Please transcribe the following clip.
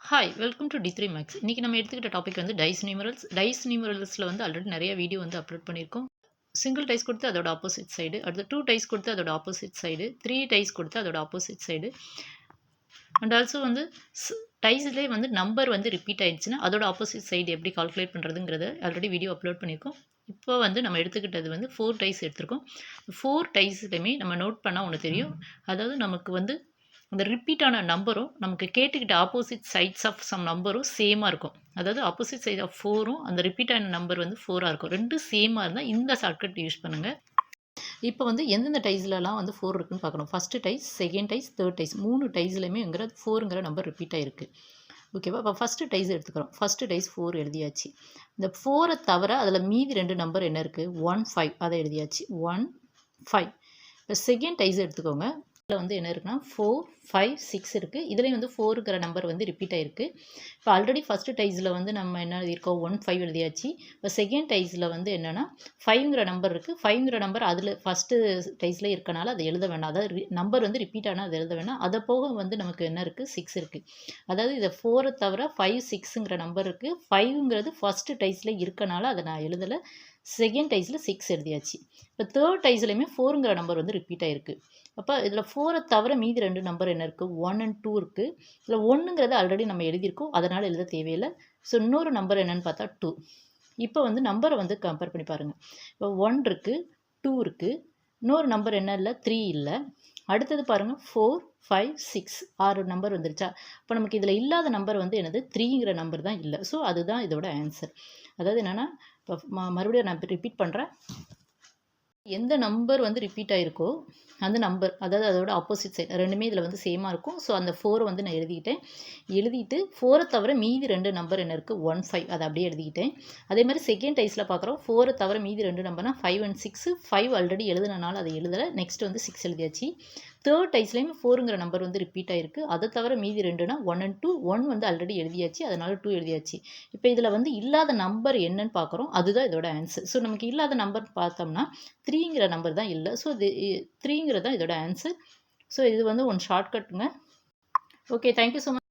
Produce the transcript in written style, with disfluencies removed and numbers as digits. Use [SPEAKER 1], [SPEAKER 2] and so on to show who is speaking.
[SPEAKER 1] Hi welcome to D3 Max. இன்றைக்கி நம்ம எடுத்துக்கிட்ட டாபிக் வந்து டைஸ் நியூமரல்ஸ். டைஸ் நியூமரல்ஸில் வந்து ஆல்ரெடி நிறைய வீடியோ வந்து அப்லோட் பண்ணியிருக்கோம். சிங்கிள் டைஸ் கொடுத்து அதோட ஆப்போசிட் சைடு, அடுத்து 2 டைஸ் கொடுத்து அதோட ஆப்போசிட் சைடு, 3 டைஸ் கொடுத்து அதோட ஆப்போசிட் சைடு, அண்ட் ஆல்சோ வந்து டைஸ்லேயே வந்து நம்பர் வந்து ரிப்பீட் ஆயிடுச்சுன்னா அதோட ஆப்போசிட் சைடு எப்படி கால்குலேட் பண்ணுறதுங்கிறத ஆல்ரெடி வீடியோ அப்லோட் பண்ணியிருக்கோம். இப்போ வந்து நம்ம எடுத்துக்கிட்டது வந்து 4 டைஸ் எடுத்திருக்கோம். 4 டைஸ்லையுமே நம்ம நோட் பண்ணால் ஒன்று தெரியும். அதாவது நமக்கு வந்து அந்த ரிப்பீட்டான நம்பரும் நமக்கு கேட்டுக்கிட்ட ஆப்போசிட் சைட்ஸ் ஆஃப் சம் நம்பரும் சேமாக இருக்கும். அதாவது ஆப்போசிட் சைட் ஆஃப் 4ம் அந்த ரிப்பீட்டான நம்பர் வந்து 4ஆக இருக்கும். ரெண்டும் சேமாக இருந்தால் இந்த ஷார்ட்கட் யூஸ் பண்ணுங்கள். இப்போ வந்து எந்தெந்த டைஸ்லலாம் வந்து 4 இருக்குன்னு பார்க்கணும். First dice, second dice, third dice 3 டைஸ்லையுமேங்கிற 4ங்கிற நம்பர் ரிப்பீட் ஆகிருக்கு. ஓகேவா? இப்போ ஃபஸ்ட்டு டைஸ் எடுத்துக்கிறோம். ஃபஸ்ட்டு டைஸ் 4 எழுதியாச்சு. இந்த 4 தவிர அதில் மீதி 2 நம்பர் என்ன இருக்குது? 1, 5 அதை எழுதியாச்சு. 1, 5. இப்போ செகண்ட் டைஸ் எடுத்துக்கோங்க. இதில் வந்து என்ன இருக்குன்னா 4, 5, 6 இருக்குது. இதுலேயும் வந்து 4ங்கிற நம்பர் வந்து ரிப்பீட் ஆகிருக்கு. இப்போ ஆல்ரெடி ஃபஸ்ட்டு டைஸில் வந்து நம்ம என்ன எழுதியிருக்கோம்? 1, 5 எழுதியாச்சு. இப்போ செகண்ட் டைஸில் வந்து என்னென்னா 5ங்கிற நம்பர் இருக்குது. 5ங்கிற நம்பர் அதில் ஃபஸ்ட்டு டைஸில் இருக்கனால அதை எழுத வேண்டாம். அதாவது நம்பர் வந்து ரிப்பீட் ஆனால் அதை எழுத வேண்டாம். அதை போக வந்து நமக்கு என்ன இருக்குது? 6 இருக்குது. அதாவது இதை 4 தவிர 5, 6ங்கிற நம்பர் இருக்குது. 5ங்கிறது ஃபஸ்ட்டு டைஸில் இருக்கனால அதை நான் எழுதலை. செகண்ட் டைஸில் 6 எழுதியாச்சு. இப்போ தேர்ட் டைஸ்லையுமே 4ங்கிற நம்பர் வந்து ரிப்பீட் ஆகிருக்கு. அப்போ இதில் 4 தவிர மீதி 2 நம்பர் என்ன இருக்குது? 1 and 2 இருக்குது. இதில் 1ங்கிறது ஆல்ரெடி நம்ம எழுதியிருக்கோம், அதனால் எழுத தேவையில்லை. ஸோ இன்னொரு நம்பர் என்னென்னு பார்த்தா 2. இப்போ வந்து நம்பரை வந்து கம்பேர் பண்ணி பாருங்கள். இப்போ 1 இருக்குது, 2 இருக்குது, இன்னொரு நம்பர் என்ன இல்லை? 3 இல்லை. அடுத்தது பாருங்கள் 4, 5, 6 6 நம்பர் வந்துருச்சா? இப்போ நமக்கு இதில் இல்லாத நம்பர் வந்து என்னது? 3ங்கிற நம்பர் தான் இல்லை. ஸோ அதுதான் இதோட ஆன்சர். அதாவது என்னென்னா இப்போ மறுபடியும் நான் ரிப்பீட் பண்ணுறேன். எந்த நம்பர் வந்து ரிப்பீட் ஆகிருக்கோ அந்த நம்பர், அதாவது அதோட ஆப்போசிட் சைடு ரெண்டுமே இதில் வந்து சேமாக இருக்கும். ஸோ அந்த 4 வந்து நான் எழுதிட்டு 4 தவிர மீதி 2 நம்பர் என்ன இருக்குது? 1, 5 அதை அப்படியே எழுதிக்கிட்டேன். அதே மாதிரி செகண்ட் டைஸில் பார்க்குறோம். 4 தவிர மீதி 2 நம்பர்னா 5 and 6. 5 ஆல்ரெடி எழுதுனால அதை எழுதலை. நெக்ஸ்ட் வந்து 6 எழுதியாச்சு. தேர்ட் டைஸ்லேயுமே 4ங்கிற நம்பர் வந்து ரிப்பீட் ஆகிருக்கு. அதை தவிர மீதி 2னா 1 and 2. 1 வந்து ஆல்ரெடி எழுதியாச்சு, அதனால் 2 எழுதியாச்சு. இப்போ இதில் வந்து இல்லாத நம்பர் என்னன்னு பார்க்குறோம். அதுதான் இதோட ஆன்சர். ஸோ நமக்கு இல்லாத நம்பர் பார்த்தோம்னா 3ங்கிற நம்பர் தான் இல்லை. ஸோ இது 3ங்கிறது தான் இதோட ஆன்சர். ஸோ இது வந்து ஒன் ஷார்ட்கட்டுங்க. Okay, thank you so much.